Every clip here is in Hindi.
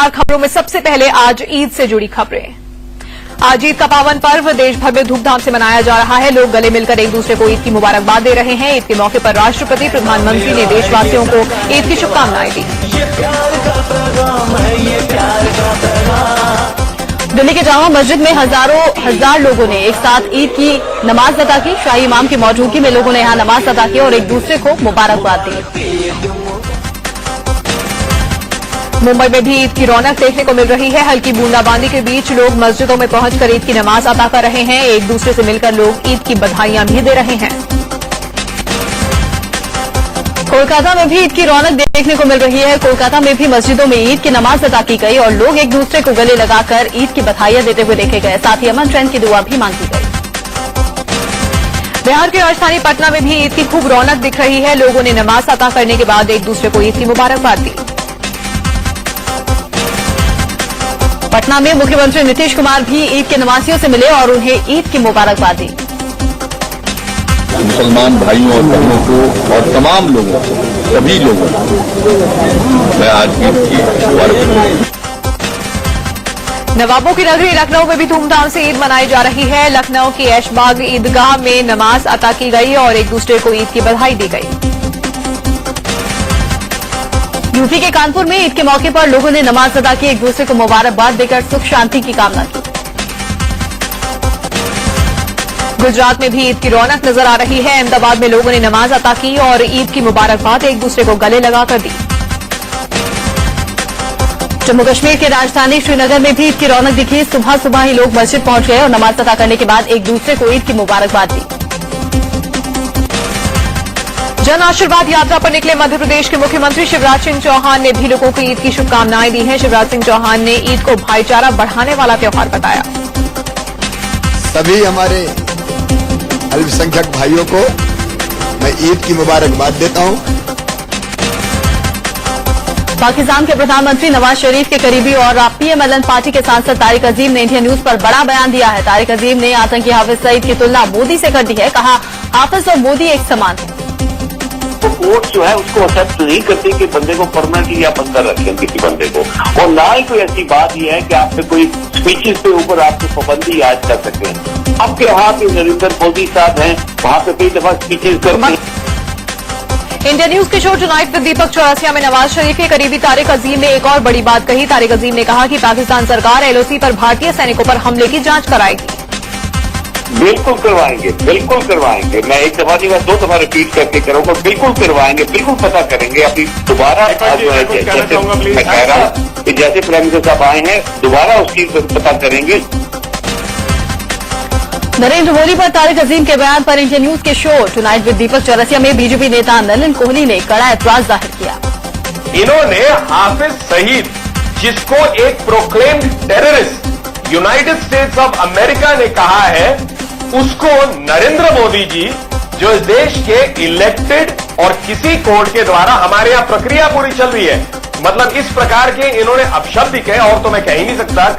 खबरों में सबसे पहले आज ईद से जुड़ी खबरें। आज ईद का पावन पर्व देश भर में धूमधाम से मनाया जा रहा है। लोग गले मिलकर एक दूसरे को ईद की मुबारकबाद दे रहे हैं। ईद के मौके पर राष्ट्रपति, प्रधानमंत्री ने देशवासियों को ईद की शुभकामनाएं दी। दिल्ली के जामा मस्जिद में हजार लोगों ने एक साथ ईद की नमाज अदा की। शाही इमाम की मौजूदगी में लोगों ने यहां नमाज अदा की और एक दूसरे को मुबारकबाद दी। मुंबई में भी ईद की रौनक देखने को मिल रही है। हल्की बूंदाबांदी के बीच लोग मस्जिदों में पहुंचकर ईद की नमाज अदा कर रहे हैं। एक दूसरे से मिलकर लोग ईद की बधाइयां भी दे रहे हैं। कोलकाता में भी ईद की रौनक देखने को मिल रही है। कोलकाता में भी मस्जिदों में ईद की नमाज अदा की गई और लोग एक दूसरे को गले लगाकर ईद की बधाइयां देते हुए देखे गए। साथ ही अमन चैन की दुआ भी मांगी गई। बिहार की राजधानी पटना में भी ईद की खूब रौनक दिख रही है। लोगों ने नमाज अदा करने के बाद एक दूसरे को ईद की मुबारकबाद दी। पटना में मुख्यमंत्री नीतीश कुमार भी ईद के नमाजियों से मिले और उन्हें ईद की मुबारकबाद दी। मुसलमान भाइयों और बहनों को और तमाम लोगों को, सभी लोगों को मैं आज ईद की मुबारकबाद। नवाबों की नगरी लखनऊ में भी धूमधाम से ईद मनाई जा रही है। लखनऊ की ऐशबाग ईदगाह में नमाज अता की गई और एक दूसरे को ईद की बधाई दी गई। यूपी के कानपुर में ईद के मौके पर लोगों ने नमाज अदा की, एक दूसरे को मुबारकबाद देकर सुख शांति की कामना की। गुजरात में भी ईद की रौनक नजर आ रही है। अहमदाबाद में लोगों ने नमाज अता की और ईद की मुबारकबाद एक दूसरे को गले लगाकर दी। जम्मू कश्मीर की राजधानी श्रीनगर में भी ईद की रौनक दिखी। सुबह सुबह ही लोग मस्जिद पहुंच गए और नमाज अदा करने के बाद एक दूसरे को ईद की मुबारकबाद दी। जन आशीर्वाद यात्रा पर निकले मध्य प्रदेश के मुख्यमंत्री शिवराज सिंह चौहान ने भी लोगों को ईद की शुभकामनाएं दी हैं। शिवराज सिंह चौहान ने ईद को भाईचारा बढ़ाने वाला त्योहार बताया। सभी हमारे अल्पसंख्यक भाइयों को मैं ईद की मुबारकबाद देता हूं। पाकिस्तान के प्रधानमंत्री नवाज शरीफ के करीबी और पीएमएलएन पार्टी के सांसद तारिक अजीम ने इंडिया न्यूज पर बड़ा बयान दिया है। तारिक अजीम ने आतंकी हाफिज सईद की तुलना मोदी से कर दी है। कहा, हाफिज और मोदी एक समान है। तो कोर्ट जो है उसको एक्सेप्ट नहीं करती कि बंदे को परमानेंटली आप अंदर रखें किसी बंदे को, और ना ही कोई ऐसी बात ही है कि आप पे कोई स्पीचेस के ऊपर आपको पाबंदी आज कर सकते हैं। आपके यहाँ पे नरेंद्र मोदी साहब हैं, वहाँ पे कई दफा स्पीचेस करते हैं। इंडिया न्यूज के शो टुनाइट विद दीपक चौरसिया में नवाज शरीफ के करीबी तारिक अजीम ने एक और बड़ी बात कही। तारिक अजीम ने कहा कि पाकिस्तान सरकार एलओसी पर भारतीय सैनिकों पर हमले की जांच कराएगी। बिल्कुल करवाएंगे, बिल्कुल करवाएंगे। मैं एक दफा नहीं, मैं 2 दफा रिपीट करके करूंगा, बिल्कुल करवाएंगे, बिल्कुल पता करेंगे। अभी दोबारा मैं कह रहा हूँ कि जैसे प्राइम मिनिस्टर साहब आए हैं, दोबारा उसकी पता करेंगे। नरेंद्र मोदी पर तारिक अजीम के बयान पर इंडिया न्यूज के शो टुनाइट विद दीपक चौरसिया में बीजेपी नेता नलिन कोहली ने कड़ा एतराज जाहिर किया। इन्होंने हाफिज सईद, जिसको एक proclaimed terrorist United states of America ने कहा है, उसको नरेंद्र मोदी जी, जो इस देश के इलेक्टेड और किसी कोर्ट के द्वारा, हमारे यहां प्रक्रिया पूरी चल रही है, मतलब इस प्रकार के इन्होंने अपशब्द कहे और तो मैं कह ही नहीं सकता।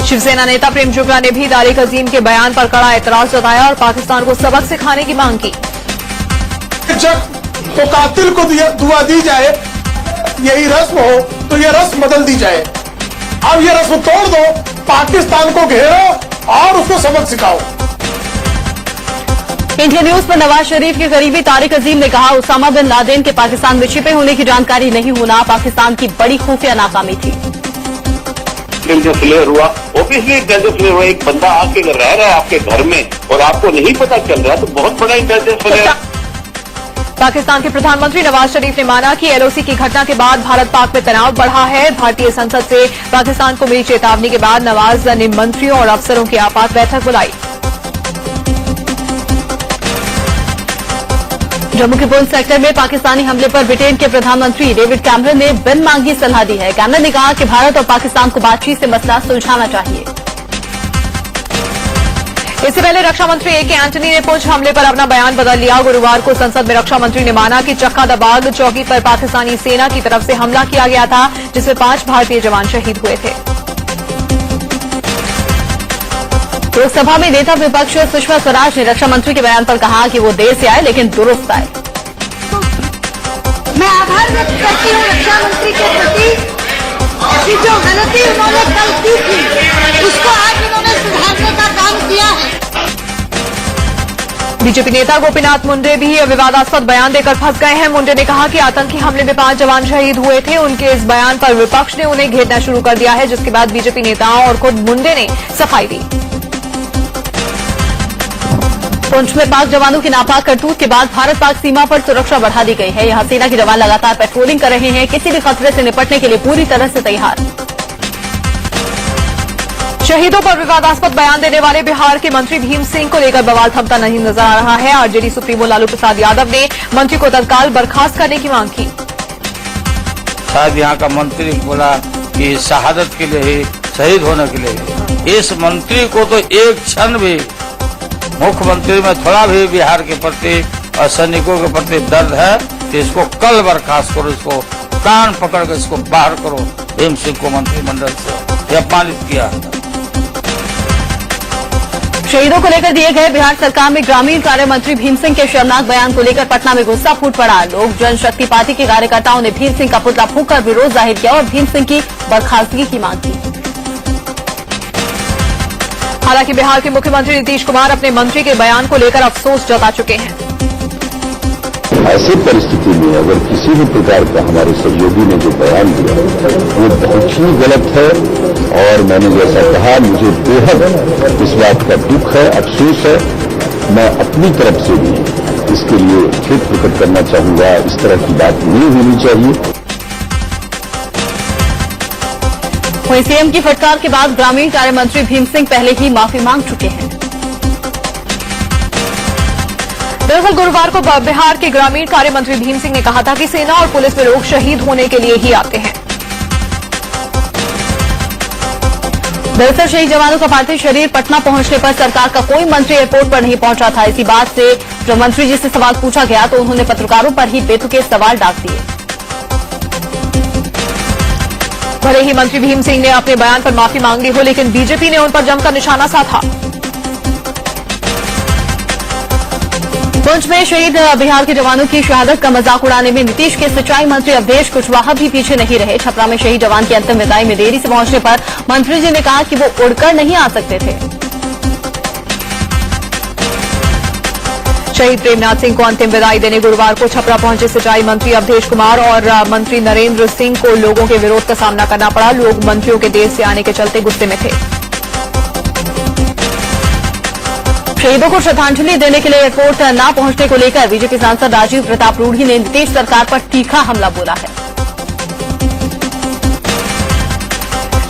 शिवसेना नेता प्रेम जुगला ने भी तारिक अजीम के बयान पर कड़ा एतराज जताया और पाकिस्तान को सबक सिखाने की मांग की। तो कातिल को दुआ दी जाए, यही रस्म हो तो ये रस्म बदल दी जाए। अब ये रस्म तोड़ दो, पाकिस्तान को घेरो और उसको सबक सिखाओ। इंडिया न्यूज पर नवाज शरीफ के करीबी तारिक अजीम ने कहा, उसामा बिन लादेन के पाकिस्तान में छिपे होने की जानकारी नहीं होना पाकिस्तान की बड़ी खुफिया नाकामी थी। फ्लेयर हुआ, ऑब्वियसली इंटेलिजेंस फ्लेयर हुआ। एक बंदा आके रह रहा है आपके घर में और आपको नहीं पता चल रहा, तो बहुत बड़ा इंटेलिजेंस फ्लेयर। पाकिस्तान के प्रधानमंत्री नवाज शरीफ ने माना कि एलओसी की घटना के बाद भारत पाक में तनाव बढ़ा है। भारतीय संसद से पाकिस्तान को मिली चेतावनी के बाद नवाज ने मंत्रियों और अफसरों की आपात बैठक बुलाई। जम्मू के पुंछ सेक्टर में पाकिस्तानी हमले पर ब्रिटेन के प्रधानमंत्री डेविड कैमरन ने बिन मांगी सलाह दी है। कैमरन ने कहा कि भारत और पाकिस्तान को बातचीत से मसला सुलझाना चाहिए। इससे पहले रक्षा मंत्री ए.के. एंटनी ने पुंछ हमले पर अपना बयान बदल लिया। गुरुवार को संसद में रक्षा मंत्री ने माना कि चक्का दबाग चौकी पर पाकिस्तानी सेना की तरफ से हमला किया गया था, जिसमें 5 भारतीय जवान शहीद हुए थे। लोकसभा में नेता विपक्ष सुषमा स्वराज ने रक्षा मंत्री के बयान पर कहा कि वो देर से आए लेकिन दुरुस्त आए। मैं आभार व्यक्त करती हूँ रक्षा मंत्री के प्रति गलती उन्होंने कल की थी उसको आज उन्होंने सुधारने का काम किया है। बीजेपी नेता गोपीनाथ मुंडे भी विवादास्पद बयान देकर फंस गए हैं। मुंडे ने कहा कि आतंकी हमले में 5 जवान शहीद हुए थे। उनके इस बयान पर विपक्ष ने उन्हें घेरना शुरू कर दिया है, जिसके बाद बीजेपी नेताओं और खुद मुंडे ने सफाई दी। पुंछ में पाक जवानों की नापाक करतूत के बाद भारत पाक सीमा पर सुरक्षा बढ़ा दी गई है। यहां सेना के जवान लगातार पेट्रोलिंग कर रहे हैं, किसी भी खतरे से निपटने के लिए पूरी तरह से तैयार। शहीदों पर विवादास्पद बयान देने वाले बिहार के मंत्री भीम सिंह को लेकर बवाल थमता नहीं नजर आ रहा है। आरजेडी सुप्रीमो लालू प्रसाद यादव ने मंत्री को तत्काल बर्खास्त करने की मांग की। शायद यहाँ का मंत्री बोला कि शहादत के लिए ही, शहीद होने के लिए, इस मंत्री को तो एक क्षण भी मुख्यमंत्री में थोड़ा भी बिहार के प्रति और सैनिकों के प्रति दर्द है कि इसको कल बर्खास्त करो, इसको कान पकड़ कर इसको बाहर करो। भीम सिंह को मंत्रिमंडल से अपमानित किया। शहीदों को लेकर दिए गए बिहार सरकार में ग्रामीण कार्य मंत्री भीम सिंह के शर्मनाक बयान को लेकर पटना में गुस्सा फूट पड़ा। लोक जनशक्ति पार्टी के कार्यकर्ताओं ने भीम सिंह का पुतला फूंककर विरोध जाहिर किया और भीम सिंह की बर्खास्तगी की मांग की। हालांकि बिहार के मुख्यमंत्री नीतीश कुमार अपने मंत्री के बयान को लेकर अफसोस जता चुके हैं। ऐसी परिस्थिति में अगर किसी भी प्रकार का हमारे सहयोगी ने जो बयान दिया वो बहुत ही गलत है और मैंने जैसा कहा मुझे बेहद इस बात का दुख है, अफसोस है। मैं अपनी तरफ से भी इसके लिए खेद प्रकट करना चाहूंगा। इस तरह की बात नहीं होनी चाहिए। वहीं सीएम की फटकार के बाद ग्रामीण कार्य मंत्री भीम सिंह पहले ही माफी मांग चुके हैं। दरअसल गुरुवार को बिहार के ग्रामीण कार्य मंत्री भीम सिंह ने कहा था कि सेना और पुलिस में लोग शहीद होने के लिए ही आते हैं। दरअसल शहीद जवानों का पार्थिव शरीर पटना पहुंचने पर सरकार का कोई मंत्री एयरपोर्ट पर नहीं पहुंचा था। इसी बात से जब मंत्री जी से सवाल पूछा गया तो उन्होंने पत्रकारों पर ही बेतुके सवाल डाल दिए। भले ही मंत्री भीम सिंह ने अपने बयान पर माफी मांग ली हो, लेकिन बीजेपी ने उन पर जमकर निशाना साधा। पुंछ में शहीद बिहार के जवानों की शहादत का मजाक उड़ाने में नीतीश के सिंचाई मंत्री अवधेश कुशवाहा भी पीछे नहीं रहे। छपरा में शहीद जवान की अंतिम विदाई में देरी से पहुंचने पर मंत्री जी ने कहा कि वो उड़कर नहीं आ सकते थे। शहीद प्रेमनाथ सिंह को अंतिम विदाई देने गुरुवार को छपरा पहुंचे सिंचाई मंत्री अवधेश कुमार और मंत्री नरेंद्र सिंह को लोगों के विरोध का सामना करना पड़ा। लोग मंत्रियों के देर से आने के चलते गुस्से में थे। शहीदों को श्रद्धांजलि देने के लिए एयरपोर्ट न पहुंचने को लेकर बीजेपी सांसद राजीव प्रताप रूढ़ी ने नीतीश सरकार पर तीखा हमला बोला है।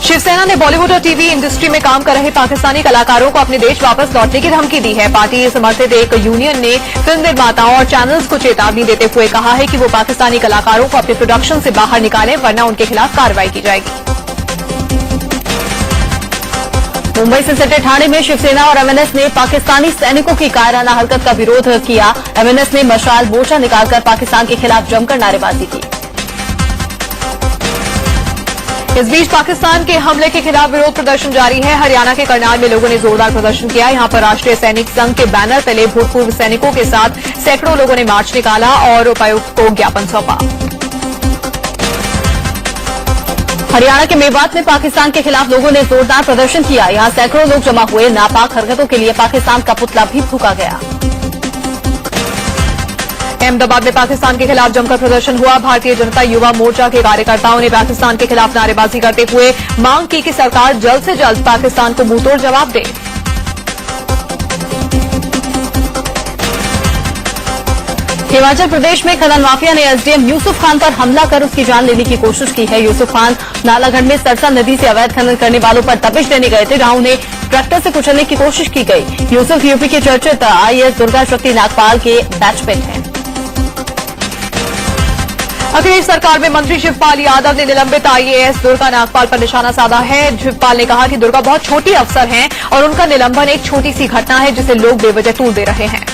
शिवसेना ने बॉलीवुड और टीवी इंडस्ट्री में काम कर रहे पाकिस्तानी कलाकारों को अपने देश वापस लौटने की धमकी दी है। पार्टी समर्थित एक यूनियन ने फिल्म निर्माताओं और चैनल्स को चेतावनी देते हुए कहा है कि वो पाकिस्तानी कलाकारों को अपने प्रोडक्शन से बाहर निकालें, वरना उनके खिलाफ कार्रवाई की जाएगी। मुंबई से सटे ठाणे में शिवसेना और एमएनएस ने पाकिस्तानी सैनिकों की कायराना हरकत का विरोध किया। एमएनएस ने मशाल मोर्चा निकालकर पाकिस्तान के खिलाफ जमकर नारेबाजी की। इस बीच पाकिस्तान के हमले के खिलाफ विरोध प्रदर्शन जारी है। हरियाणा के करनाल में लोगों ने जोरदार प्रदर्शन किया। यहां पर राष्ट्रीय सैनिक संघ के बैनर तले भूतपूर्व सैनिकों के साथ सैकड़ों लोगों ने मार्च निकाला और उपायुक्त को ज्ञापन सौंपा। हरियाणा के मेवात में पाकिस्तान के खिलाफ लोगों ने जोरदार प्रदर्शन किया। यहां सैकड़ों लोग जमा हुए। नापाक हरकतों के लिए पाकिस्तान का पुतला भी फूंका गया। अहमदाबाद में पाकिस्तान के खिलाफ जमकर प्रदर्शन हुआ। भारतीय जनता युवा मोर्चा के कार्यकर्ताओं ने पाकिस्तान के खिलाफ नारेबाजी करते हुए मांग की कि सरकार जल्द से जल्द पाकिस्तान को मुंहतोड़ जवाब दे। हिमाचल प्रदेश में खनन माफिया ने एसडीएम यूसुफ खान पर हमला कर उसकी जान लेने की कोशिश की है। यूसुफ खान नालागढ़ में सरसा नदी से अवैध खनन करने वालों पर दबिश देने गए थे, जहां उन्हें ट्रैक्टर से कुचलने की कोशिश की गई। यूसुफ यूपी के चर्चित आईएएस दुर्गा शक्ति नागपाल के बैचमेट हैं। अखिलेश सरकार में मंत्री शिवपाल यादव ने निलंबित आईएएस दुर्गा नागपाल पर निशाना साधा है। शिवपाल ने कहा कि दुर्गा बहुत छोटी अफसर हैं और उनका निलंबन एक छोटी सी घटना है जिसे लोग बेवजह तूल दे रहे हैं।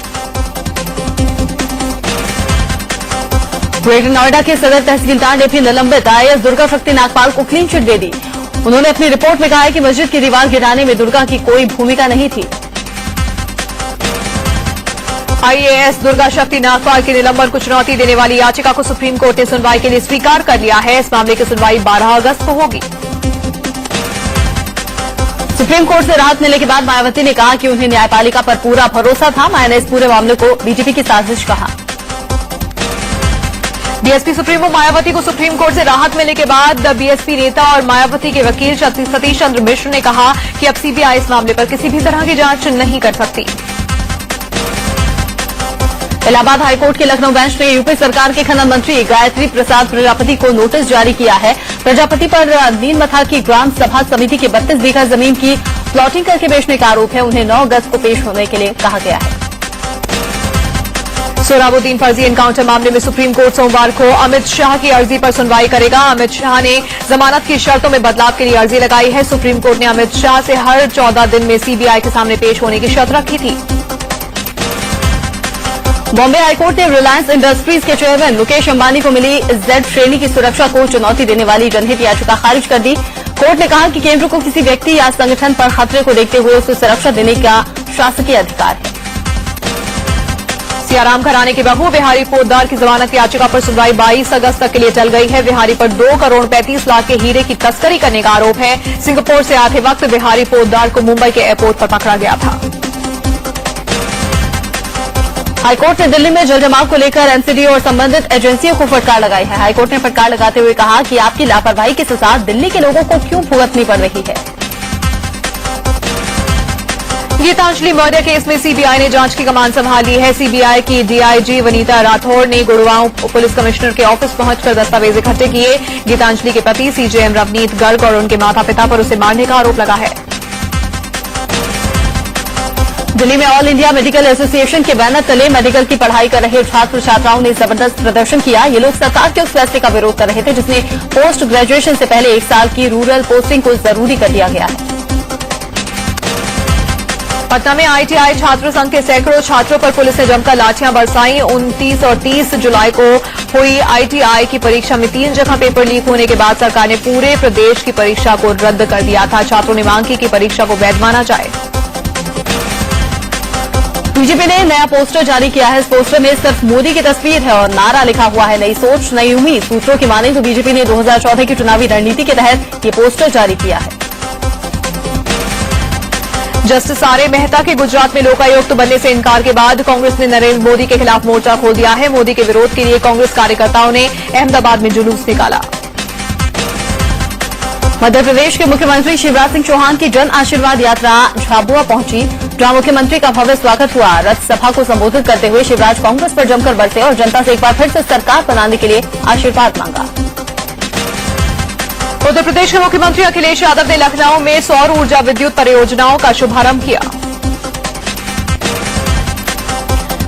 ग्रेटर नोएडा के सदर तहसीलदार ने भी निलंबित आईएएस दुर्गा शक्ति नागपाल को क्लीन चिट दे दी। उन्होंने अपनी रिपोर्ट में कहा है कि मस्जिद की दीवार गिराने में दुर्गा की कोई भूमिका नहीं थी। आईएएस दुर्गा शक्ति नागपाल के निलंबन को चुनौती देने वाली याचिका को सुप्रीम कोर्ट ने सुनवाई के लिए स्वीकार कर लिया है। इस मामले की सुनवाई 12 अगस्त को होगी। सुप्रीम कोर्ट से राहत मिलने के बाद मायावती ने कहा कि उन्हें न्यायपालिका पर पूरा भरोसा था। माया ने इस पूरे मामले को बीजेपी की साजिश कहा। बीएसपी सुप्रीमो मायावती को सुप्रीम कोर्ट से राहत मिलने के बाद बीएसपी नेता और मायावती के वकील सतीश चंद्र मिश्र ने कहा कि अब सीबीआई इस मामले पर किसी भी तरह की जांच नहीं कर सकती। इलाहाबाद हाईकोर्ट के लखनऊ बेंच ने यूपी सरकार के खनन मंत्री गायत्री प्रसाद प्रजापति को नोटिस जारी किया है। प्रजापति पर नीलमथा की ग्राम सभा समिति के 32 बीघा जमीन की प्लॉटिंग करके बेचने का आरोप है। उन्हें 9 अगस्त को पेश होने के लिए कहा गया है। सोहराबुद्दीन फर्जी एनकाउंटर मामले में सुप्रीम कोर्ट सोमवार को अमित शाह की अर्जी पर सुनवाई करेगा। अमित शाह ने जमानत की शर्तों में बदलाव के लिए अर्जी लगाई है। सुप्रीम कोर्ट ने अमित शाह से हर 14 दिन में सीबीआई के सामने पेश होने की शर्त रखी थी। बॉम्बे हाईकोर्ट ने रिलायंस इंडस्ट्रीज के चेयरमैन मुकेश अंबानी को मिली जेड श्रेणी की सुरक्षा को चुनौती देने वाली जनहित याचिका खारिज कर दी। कोर्ट ने कहा कि केंद्र को किसी व्यक्ति या संगठन पर खतरे को देखते हुए उसे सुरक्षा देने का शासकीय अधिकार है। सियाराम घराने की बहू बिहारी पोद्दार की जमानत याचिका पर सुनवाई 22 अगस्त तक के लिए टल गई है। बिहारी पर 2 करोड़ 35 लाख के हीरे की तस्करी करने का आरोप है। सिंगापुर से आते वक्त बिहारी पोद्दार को मुंबई के एयरपोर्ट पर पकड़ा गया था। हाईकोर्ट ने दिल्ली में जलजमाव को लेकर एनसीडी और संबंधित एजेंसियों को फटकार लगाई है। हाईकोर्ट ने फटकार लगाते हुए कहा कि आपकी लापरवाही की सजा दिल्ली के लोगों को क्यों भुगतनी पड़ रही है। गीतांजलि मर्डर केस में सीबीआई ने जांच की कमान संभाली है। सीबीआई की डीआईजी वनीता राठौड़ ने गुड़गांव पुलिस कमिश्नर के ऑफिस पहुंचकर दस्तावेज इकट्ठे किए। गीतांजलि के पति सीजेएम रवनीत गर्ग और उनके माता पिता पर उसे मारने का आरोप लगा है। दिल्ली में ऑल इंडिया मेडिकल एसोसिएशन के बैनर तले मेडिकल की पढ़ाई कर रहे छात्र छात्राओं ने जबरदस्त प्रदर्शन किया। ये लोग सरकार के उस फैसले का विरोध कर रहे थे जिसमें पोस्ट ग्रेजुएशन से पहले 1 साल की रूरल पोस्टिंग को जरूरी कर दिया गया है। पटना में आईटीआई छात्र संघ के सैकड़ों छात्रों पर पुलिस ने जमकर लाठियां बरसाई। 29 और 30 जुलाई को हुई आईटीआई की परीक्षा में 3 जगह पेपर लीक होने के बाद सरकार ने पूरे प्रदेश की परीक्षा को रद्द कर दिया था। छात्रों ने मांग की कि परीक्षा को वैध माना जाए। बीजेपी ने नया पोस्टर जारी किया है। इस पोस्टर में सिर्फ मोदी की तस्वीर है और नारा लिखा हुआ है, नई सोच नई उम्मीद। सूत्रों की माने तो बीजेपी ने 2014 की चुनावी रणनीति के तहत ये पोस्टर जारी किया है। जस्टिस आर ए मेहता के गुजरात में लोकायुक्त बनने से इनकार के बाद कांग्रेस ने नरेंद्र मोदी के खिलाफ मोर्चा खोल दिया है। मोदी के विरोध के लिए कांग्रेस कार्यकर्ताओं ने अहमदाबाद में जुलूस निकाला। मध्य प्रदेश के मुख्यमंत्री शिवराज सिंह चौहान की जन आशीर्वाद यात्रा झाबुआ पहुंची, जहां मुख्यमंत्री का भव्य स्वागत हुआ। रथ सभा को संबोधित करते हुए शिवराज कांग्रेस पर जमकर बरसे और जनता से एक बार फिर से सरकार बनाने के लिए आशीर्वाद मांगा। उत्तर प्रदेश के मुख्यमंत्री अखिलेश यादव ने लखनऊ में सौर ऊर्जा विद्युत परियोजनाओं का शुभारंभ किया।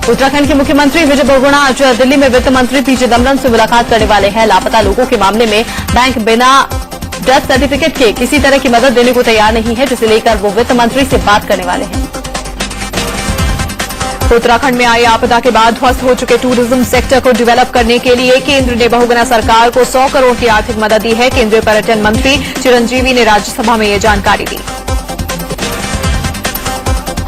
उत्तराखंड के मुख्यमंत्री विजय बहुगुणा आज दिल्ली में वित्त मंत्री पी चिदम्बरम से मुलाकात करने वाले हैं। लापता लोगों के मामले में बैंक बिना डेथ सर्टिफिकेट के किसी तरह की मदद देने को तैयार नहीं है, जिसे लेकर वो वित्त मंत्री से बात करने वाले हैं। उत्तराखंड में आई आपदा के बाद ध्वस्त हो चुके टूरिज्म सेक्टर को डेवलप करने के लिए केंद्र ने बहुगुना सरकार को 100 करोड़ की आर्थिक मदद दी है। केंद्रीय पर्यटन मंत्री चिरंजीवी ने राज्यसभा में ये जानकारी दी।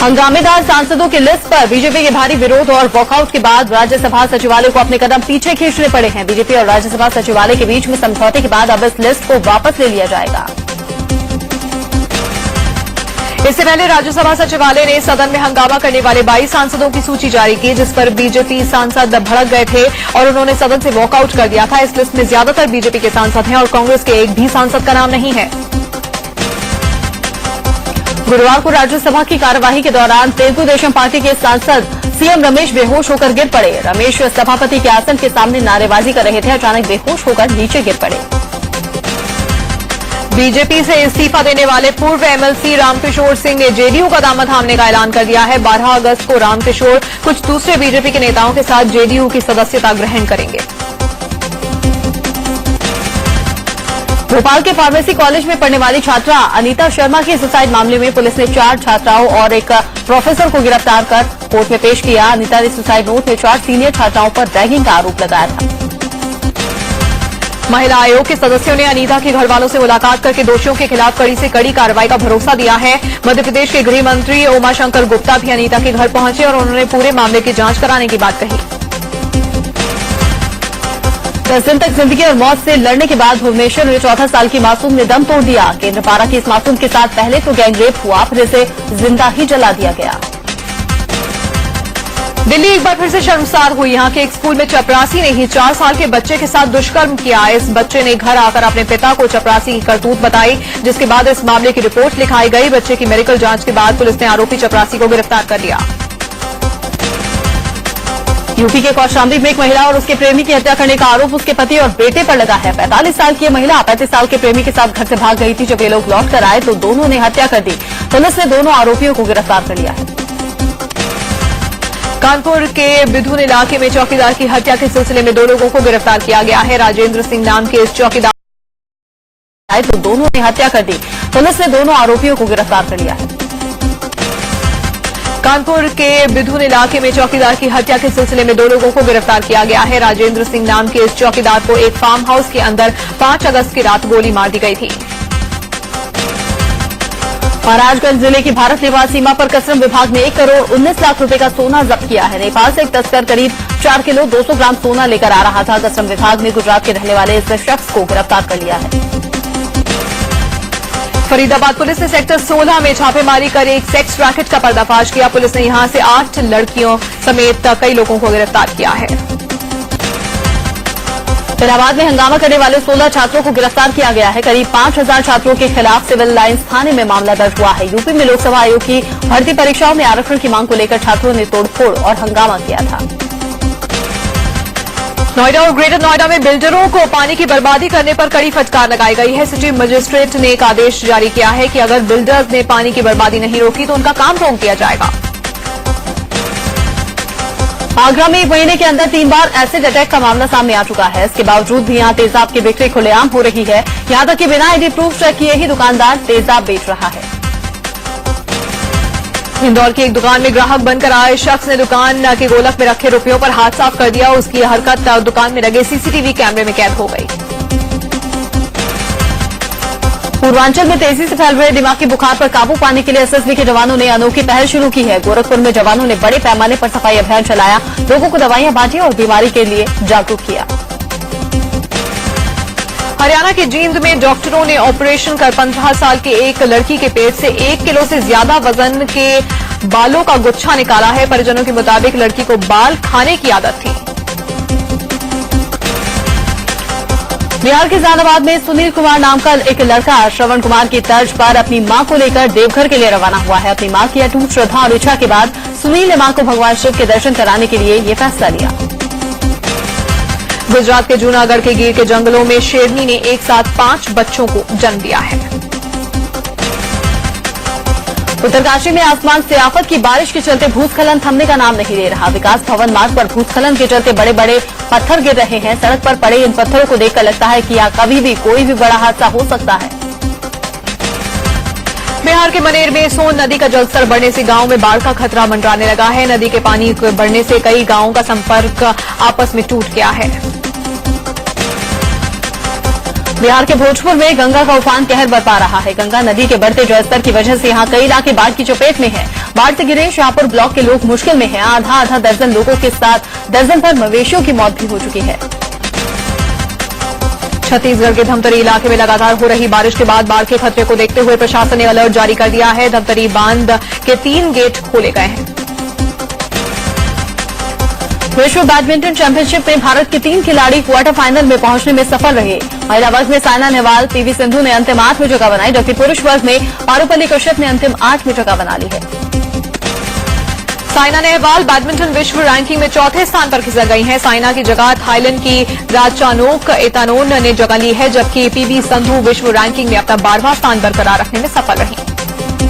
हंगामेदार सांसदों की लिस्ट पर बीजेपी के भारी विरोध और वॉकआउट के बाद राज्यसभा सचिवालय को अपने कदम पीछे खींचने पड़े हैं। बीजेपी और राज्यसभा सचिवालय के बीच में समझौते के बाद अब इस लिस्ट को वापस ले लिया जाएगा। इससे पहले राज्यसभा सचिवालय ने सदन में हंगामा करने वाले 22 सांसदों की सूची जारी की, जिस पर बीजेपी सांसद भड़क गए थे और उन्होंने सदन से वॉकआउट कर दिया था। इस लिस्ट में ज्यादातर बीजेपी के सांसद हैं और कांग्रेस के एक भी सांसद का नाम नहीं है। गुरुवार को राज्यसभा की कार्यवाही के दौरान तेलुगु देशम पार्टी के सांसद सीएम रमेश बेहोश होकर गिर पड़े। रमेश सभापति के आसन के सामने नारेबाजी कर रहे थे, अचानक बेहोश होकर नीचे गिर पड़े। बीजेपी से इस्तीफा देने वाले पूर्व एमएलसी रामकिशोर सिंह ने जेडीयू का दामन थामने का ऐलान कर दिया है। 12 अगस्त को रामकिशोर कुछ दूसरे बीजेपी के नेताओं के साथ जेडीयू की सदस्यता ग्रहण करेंगे। भोपाल के फार्मेसी कॉलेज में पढ़ने वाली छात्रा अनीता शर्मा के सुसाइड मामले में पुलिस ने 4 छात्राओं और एक प्रोफेसर को गिरफ्तार कर कोर्ट में पेश किया। अनीता ने सुसाइड नोट में 4 सीनियर छात्राओं पर रैगिंग का आरोप लगाया था। महिला आयोग के सदस्यों ने अनीता के घर वालों से मुलाकात करके दोषियों के खिलाफ कड़ी से कड़ी कार्रवाई का भरोसा दिया है। मध्य प्रदेश के गृह मंत्री उमाशंकर गुप्ता भी अनीता के घर पहुंचे और उन्होंने पूरे मामले की जांच कराने की बात कही। 10 दिन तक जिंदगी और मौत से लड़ने के बाद भुवनेश्वर में 14 साल की मासूम ने दम तोड़ दिया। केंद्रपाड़ा की इस मासूम के साथ पहले तो गैंगरेप हुआ, फिर इसे जिंदा ही जला दिया गया। दिल्ली एक बार फिर से शर्मसार हुई। यहां के एक स्कूल में चपरासी ने ही 4 साल के बच्चे के साथ दुष्कर्म किया। इस बच्चे ने घर आकर अपने पिता को चपरासी की करतूत बताई, जिसके बाद इस मामले की रिपोर्ट लिखाई गई। बच्चे की मेडिकल जांच के बाद पुलिस ने आरोपी चपरासी को गिरफ्तार कर लिया। यूपी के कौशाम्बी में एक महिला और उसके प्रेमी की हत्या करने का आरोप उसके पति और बेटे पर लगा है। 45 साल की यह महिला 35 साल के प्रेमी के साथ घर से भाग गई थी। जब ये लोग लौट कर आए तो दोनों ने हत्या कर दी। पुलिस ने दोनों आरोपियों को गिरफ्तार कर लिया है। कानपुर के बिधुन इलाके में चौकीदार की हत्या के सिलसिले में 2 लोगों को गिरफ्तार किया गया है। राजेंद्र सिंह नाम के इस चौकीदार तो दोनों ने हत्या कर दी। पुलिस ने दोनों आरोपियों को गिरफ्तार कर लिया है। कानपुर के बिधुन इलाके में चौकीदार की हत्या के सिलसिले में 2 लोगों को गिरफ्तार किया गया है। राजेंद्र सिंह नाम के इस चौकीदार को एक फार्म हाउस के अंदर 5 अगस्त की रात गोली मार दी गई थी। महाराजगंज जिले की भारत नेपाल सीमा पर कस्टम विभाग ने 1 करोड़ 19 लाख रुपए का सोना जब्त किया है। नेपाल से एक तस्कर करीब 4 किलो 200 ग्राम सोना लेकर आ रहा था। कस्टम विभाग ने गुजरात के रहने वाले इस शख्स को गिरफ्तार कर लिया है। फरीदाबाद पुलिस ने सेक्टर 16 में छापेमारी कर एक सेक्स रैकेट का पर्दाफाश किया। पुलिस ने यहां से 8 लड़कियों समेत कई लोगों को गिरफ्तार किया है। इलाहाबाद में हंगामा करने वाले 16 छात्रों को गिरफ्तार किया गया है। करीब 5000 छात्रों के खिलाफ सिविल लाइंस थाने में मामला दर्ज हुआ है। यूपी में लोकसभा आयोग की भर्ती परीक्षाओं में आरक्षण की मांग को लेकर छात्रों ने तोड़फोड़ और हंगामा किया था। नोएडा और ग्रेटर नोएडा में बिल्डरों को पानी की बर्बादी करने पर कड़ी फटकार लगाई गई है। सिटी मजिस्ट्रेट ने एक आदेश जारी किया है कि अगर बिल्डर्स ने पानी की बर्बादी नहीं रोकी तो उनका काम रोक दिया जाएगा। आगरा में 1 महीने के अंदर 3 बार एसिड अटैक का मामला सामने आ चुका है। इसके बावजूद भी यहां तेजाब की बिक्री खुलेआम हो रही है। यहां तक कि बिना आईडी प्रूफ चेक किए ही दुकानदार तेजाब बेच रहा है। इंदौर की एक दुकान में ग्राहक बनकर आए शख्स ने दुकान के गोलक में रखे रुपयों पर हाथ साफ कर दिया। उसकी यह हरकत दुकान में लगे सीसीटीवी कैमरे में कैद हो गई। पूर्वांचल में तेजी से फैल रहे दिमागी बुखार पर काबू पाने के लिए एसएसबी के जवानों ने अनोखी पहल शुरू की है। गोरखपुर में जवानों ने बड़े पैमाने पर सफाई अभियान चलाया, लोगों को दवाइयां बांटी और बीमारी के लिए जागरूक किया। हरियाणा के जींद में डॉक्टरों ने ऑपरेशन कर 15 साल के एक लड़की के पेट से 1 किलो से ज्यादा वजन के बालों का गुच्छा निकाला है। परिजनों के मुताबिक लड़की को बाल खाने की आदत थी। बिहार के जहानाबाद में सुनील कुमार नाम का एक लड़का श्रवण कुमार की तर्ज पर अपनी मां को लेकर देवघर के लिए रवाना हुआ है। अपनी मां की अटूट श्रद्धा और इच्छा के बाद सुनील ने मां को भगवान शिव के दर्शन कराने के लिए ये फैसला लिया। गुजरात के जूनागढ़ के गिर के जंगलों में शेरनी ने एक साथ 5 बच्चों को जन्म दिया है। उत्तरकाशी में आसमान से आफत की बारिश के चलते भूस्खलन थमने का नाम नहीं ले रहा। विकास भवन मार्ग पर भूस्खलन के चलते बड़े बड़े पत्थर गिर रहे हैं। सड़क पर पड़े इन पत्थरों को देखकर लगता है कि यहाँ कभी भी कोई भी बड़ा हादसा हो सकता है। बिहार के मनेर में सोन नदी का जलस्तर बढ़ने से गांव में बाढ़ का खतरा मंडराने लगा है। नदी के पानी बढ़ने से कई गांवों का संपर्क आपस में टूट गया है। बिहार के भोजपुर में गंगा का उफान कहर बरपा रहा है। गंगा नदी के बढ़ते जलस्तर की वजह से यहां कई इलाके बाढ़ की चपेट में हैं। बाढ़ से घिरे शाहपुर ब्लॉक के लोग मुश्किल में हैं। आधा दर्जन लोगों के साथ दर्जन भर मवेशियों की मौत भी हो चुकी है। छत्तीसगढ़ के धमतरी इलाके में लगातार हो रही बारिश के बाद बाढ़ के खतरे को देखते हुए प्रशासन ने अलर्ट जारी कर दिया है। धमतरी बांध के 3 गेट खोले गए हैं। विश्व बैडमिंटन चैंपियनशिप में भारत के 3 खिलाड़ी क्वार्टर फाइनल में पहुंचने में सफल रहे। महिला वर्ग में साइना नेहवाल, पीवी सिंधु ने अंतिम 8 में जगह बनाई, जबकि पुरुष वर्ग में पारुपल्ली कश्यप ने अंतिम 8 में जगह बना ली है। साइना नेहवाल बैडमिंटन विश्व रैंकिंग में 4थे स्थान पर खिसक गई हैं। साइना की जगह थाईलैंड की राचानोक एतानोन ने जगह ली है, जबकि पीवी सिंधु विश्व रैंकिंग में अपना 12वां स्थान बरकरार रखने में सफल रही।